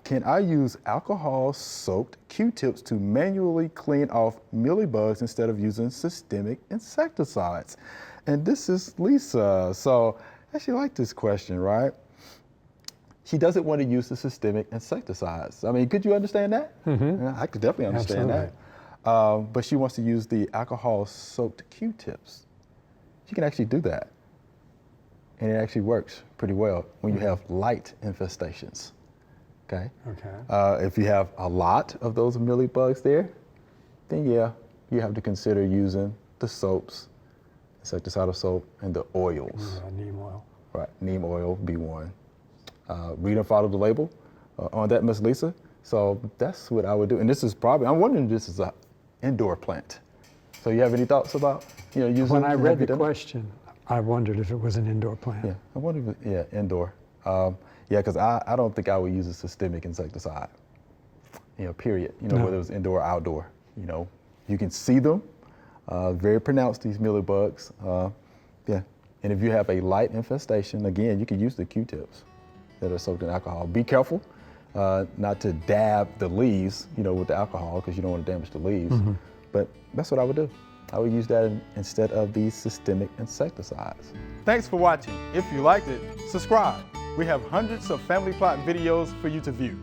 can I use alcohol-soaked Q-tips to manually clean off mealybugs instead of using systemic insecticides? And this is Lisa. So I actually like this question, right? She doesn't want to use the systemic insecticides. I mean, could you understand that? Mm-hmm. Yeah, I could definitely understand that. But she wants to use the alcohol-soaked Q-tips. She can actually do that. And it actually works pretty well when you have light infestations. Okay. If you have a lot of those mealybugs there, then yeah, you have to consider using the soaps, insecticidal soap, and the oils. Yeah, neem oil. Right, neem oil would be one. Read and follow the label on that, Miss Lisa. So that's what I would do. And this is probably, I'm wondering if this is an indoor plant. So you have any thoughts about, using? When I read the question, I wondered if it was an indoor plant. Yeah, I wonder if indoor. Yeah, because I don't think I would use a systemic insecticide, period. No. Whether it was indoor or outdoor. You can see them, very pronounced, these mealybugs. Yeah, and if you have a light infestation, again, you can use the Q-tips that are soaked in alcohol. Be careful not to dab the leaves, with the alcohol, because you don't want to damage the leaves. Mm-hmm. But that's what I would do. I would use that instead of these systemic insecticides. Thanks for watching. If you liked it, subscribe. We have hundreds of family plot videos for you to view.